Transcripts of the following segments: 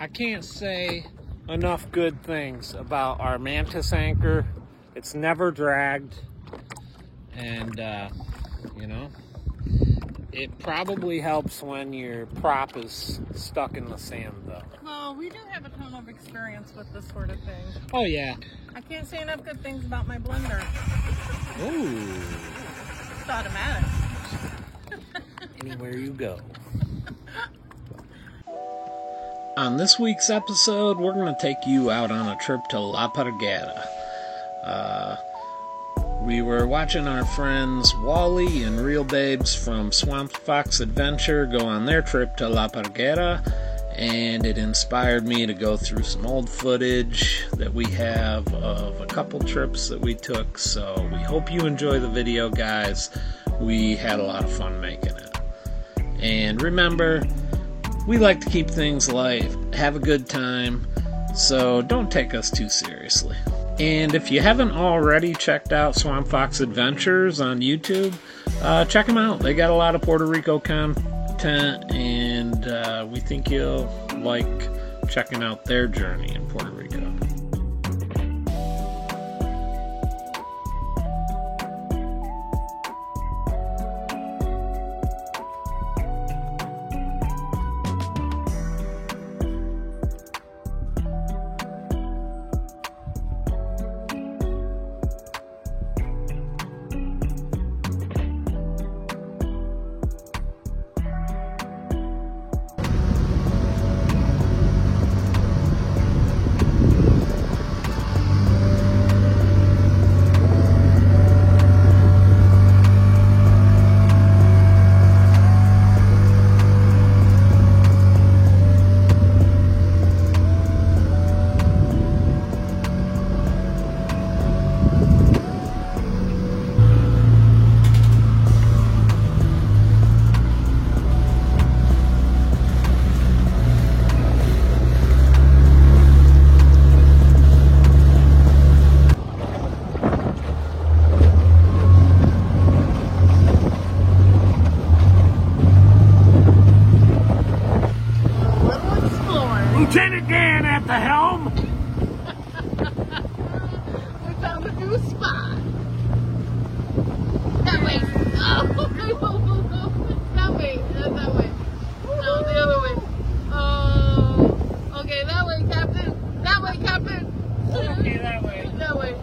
I can't say enough good things about our Mantis anchor. It's never dragged, and you know, it probably helps when your prop is stuck in the sand, though. Well, we do have a ton of experience with this sort of thing. Oh yeah. I can't say enough good things about my blender. Ooh. It's automatic. Anywhere you go. On this week's episode, we're going to take you out on a trip to La Parguera. We were watching our friends Wally and Real Babes from Swamp Fox Adventure go on their trip to La Parguera, and it inspired me to go through some old footage that we have of a couple trips that we took. So we hope you enjoy the video, guys. We had a lot of fun making it. And remember, we like to keep things light, have a good time, so don't take us too seriously. And if you haven't already checked out Swamp Fox Adventures on YouTube, check them out. They got a lot of Puerto Rico content, and we think you'll like checking out their journey in Puerto Rico. Lieutenant Dan at the helm. We found a new spot. That way. Oh, that way. That way. No, the other way. Oh, okay, that way, Captain. That way, Captain. Okay, that way. That way.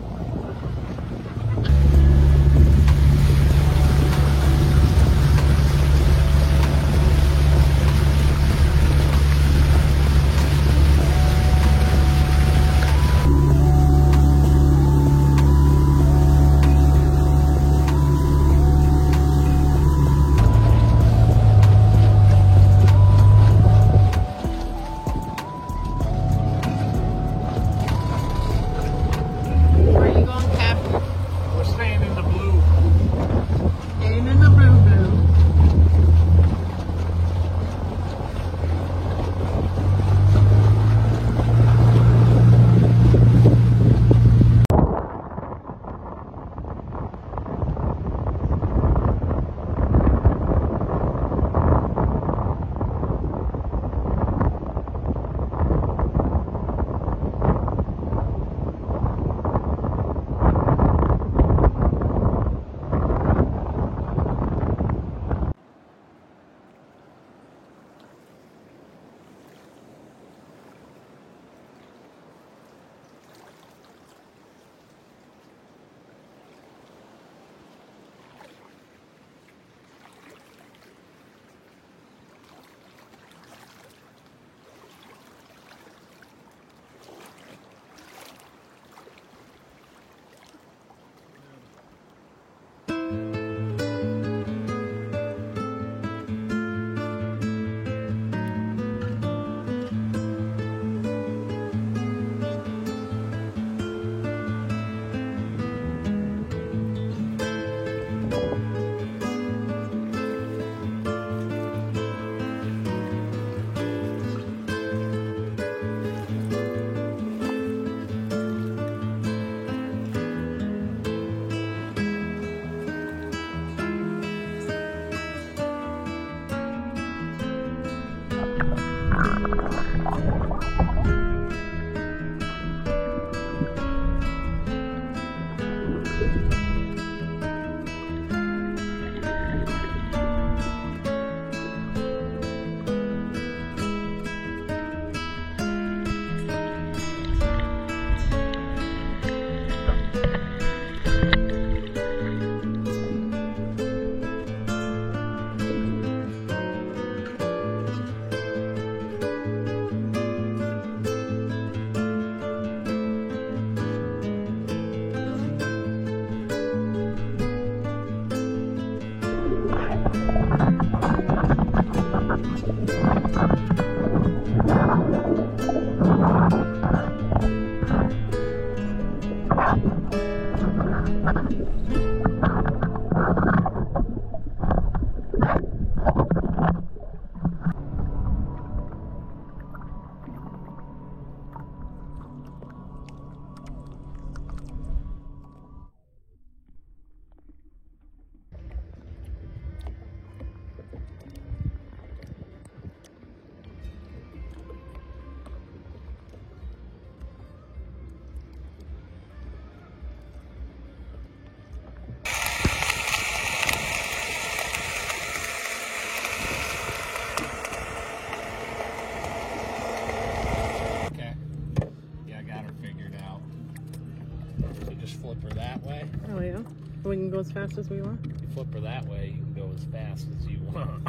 that way. Oh yeah? We can go as fast as we want? You flip her that way, you can go as fast as you want.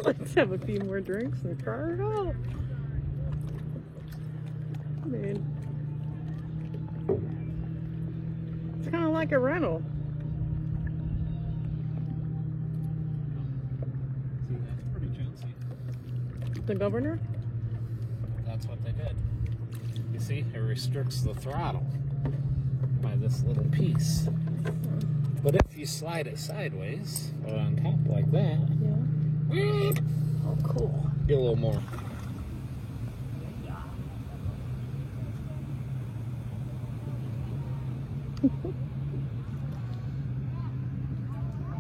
Let's have a few more drinks and try her out. Man. It's kind of like a rental. See, that's pretty chintzy. The governor? That's what they did. You see, it restricts the throttle by this little piece. But if you slide it sideways, or on top like that, Yeah. Oh, cool. get a little more.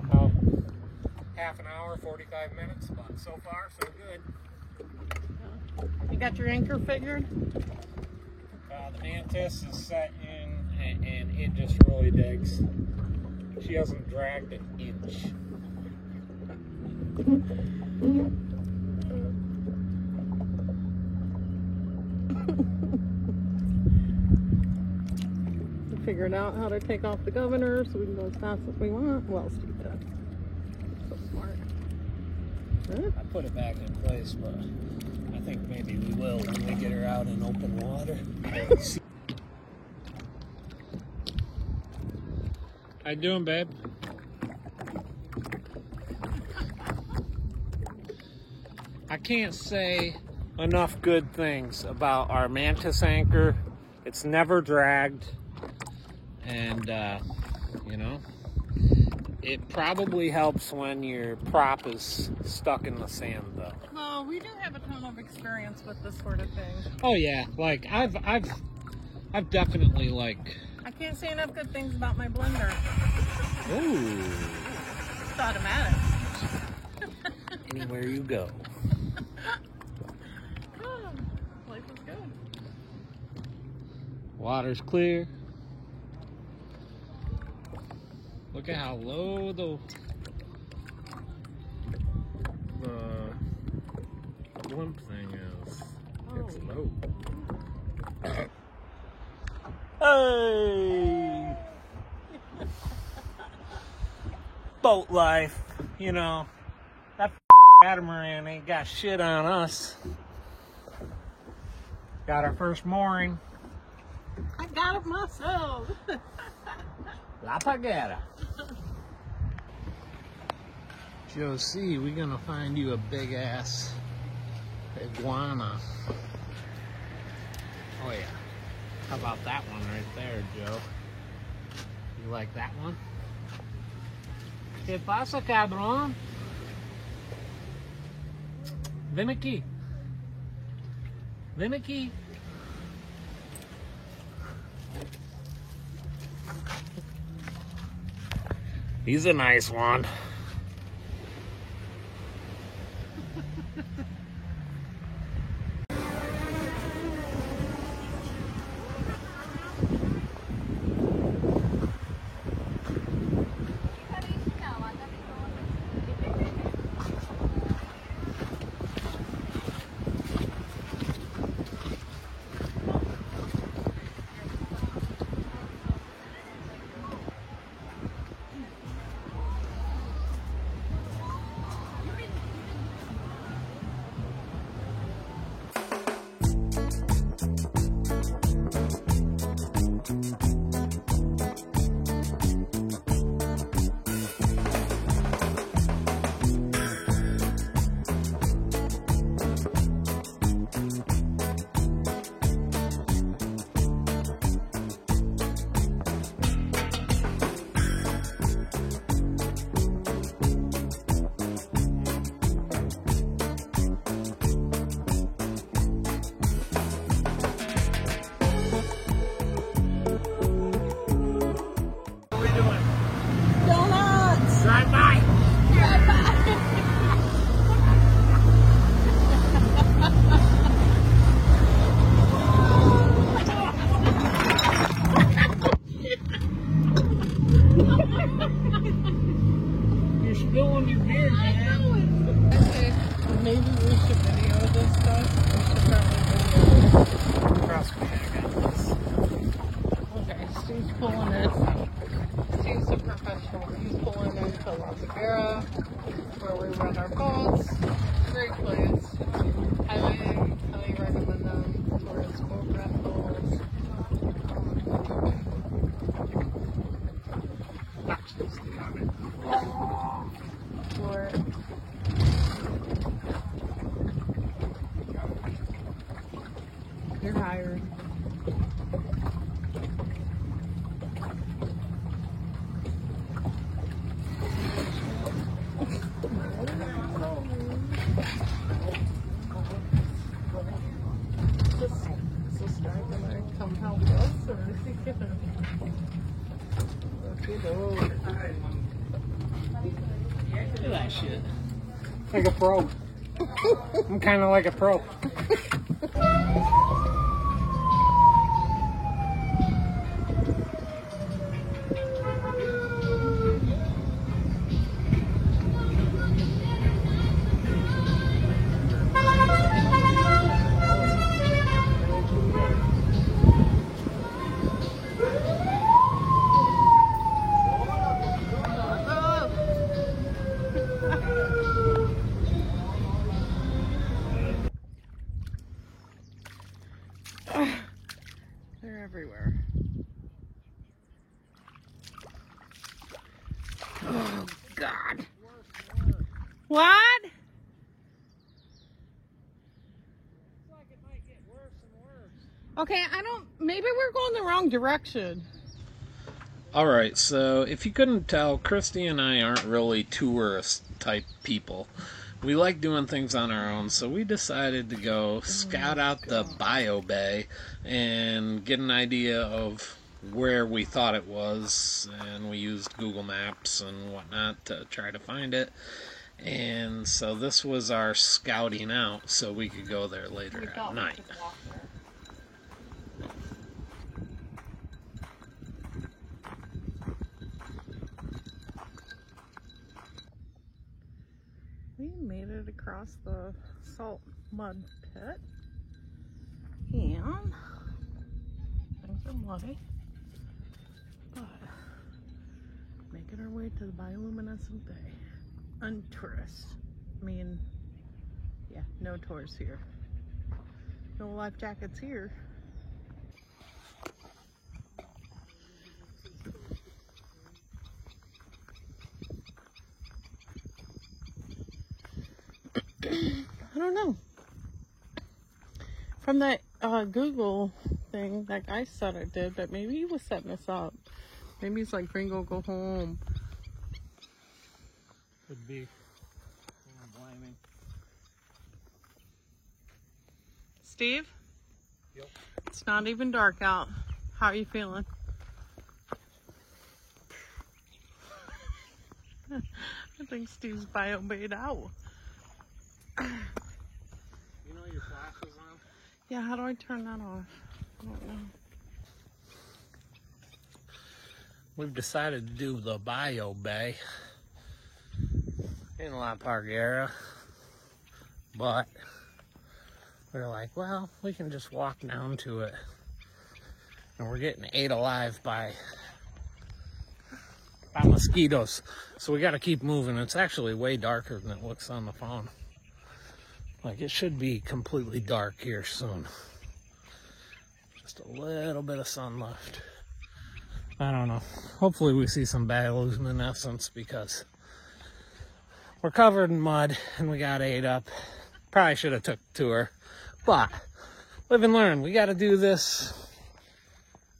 About half an hour, 45 minutes, but so far so good. You got your anchor figured? The Mantis is set in, and it just really digs. She hasn't dragged an inch. We figured out how to take off the governor so we can go as fast as we want. Well, Steve did. So smart. Huh? I put it back in place, but I think maybe we will when we get her out in open water. How you doing, babe? I can't say enough good things about our Mantis anchor. It's never dragged, and you know, it probably helps when your prop is stuck in the sand, though. Well, we do have a ton of experience with this sort of thing. Oh yeah, like I've definitely like. I can't say enough good things about my blender. Ooh. It's automatic. Anywhere you go. Life is good. Water's clear. Look at how low the blimp thing is. It's low. Hey! Boat life, you know. That catamaran ain't got shit on us. Got our first mooring. I got it myself. La Paguera. Josie, we're gonna find you a big ass iguana. Oh yeah. How about that one right there, Joe? You like that one? ¿Qué pasa, cabrón? Ven aquí. Ven aquí. He's a nice one. You're hired. Come help us, or is he gonna? Look at that shit. Like a pro. I'm kind of like a pro. They're everywhere. Oh, God. What? Okay, maybe we're going the wrong direction. Alright, so if you couldn't tell, Christy and I aren't really tourist type people. We like doing things on our own, so we decided to go scout out the Bio Bay and get an idea of where we thought it was, and we used Google Maps and whatnot to try to find it. And so this was our scouting out, so we could go there later at night. We made it across the salt mud pit, and things are muddy, but making our way to the bioluminescent bay. Untourist. I mean, yeah, no tours here. No life jackets here. I don't know. From that Google thing, that guy said it did, but maybe he was setting us up. Maybe he's like, Gringo, go home. Could be. I'm blaming. Steve? Yep. It's not even dark out. How are you feeling? I think Steve's bio-baited out. You know your flash is on? Yeah, how do I turn that off? I don't know. We've decided to do the Bio Bay in La Parguera, but we're like, well, we can just walk down to it, and we're getting ate alive by mosquitoes, so we got to keep moving. It's actually way darker than it looks on the phone. Like, it should be completely dark here soon. Just a little bit of sun left. I don't know. Hopefully we see some bioluminescence, because we're covered in mud and we got ate up. Probably should have took the tour, but live and learn. We got to do this.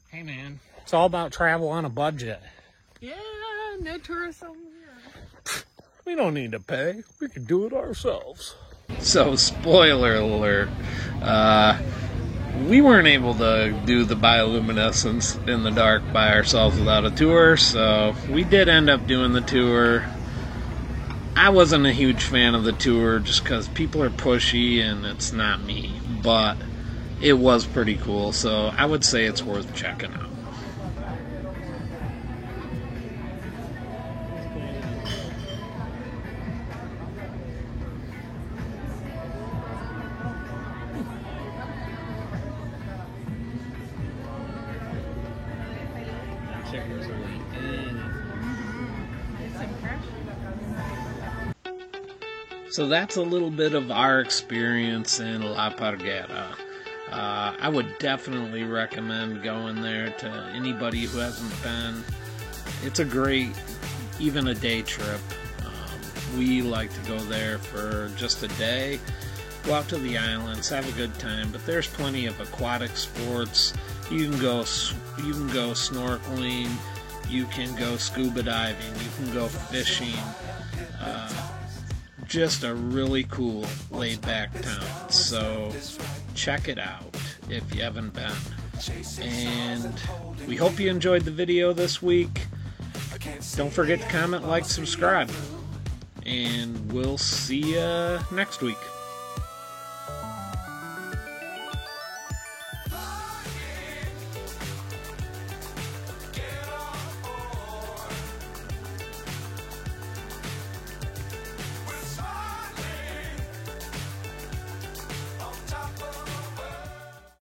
Hey man, it's all about travel on a budget. Yeah, no tourism here. We don't need to pay. We can do it ourselves. So, spoiler alert. We weren't able to do the bioluminescence in the dark by ourselves without a tour, so we did end up doing the tour. I wasn't a huge fan of the tour just because people are pushy and it's not me, but it was pretty cool, so I would say it's worth checking out. So that's a little bit of our experience in La Parguera. I would definitely recommend going there to anybody who hasn't been. It's a great, even a day trip. We like to go there for just a day go out to the islands, have a good time. But there's plenty of aquatic sports. You can go snorkeling, you can go scuba diving, you can go fishing. Just a really cool, laid-back town. So check it out if you haven't been. And we hope you enjoyed the video this week. Don't forget to comment, like, subscribe. And we'll see you next week.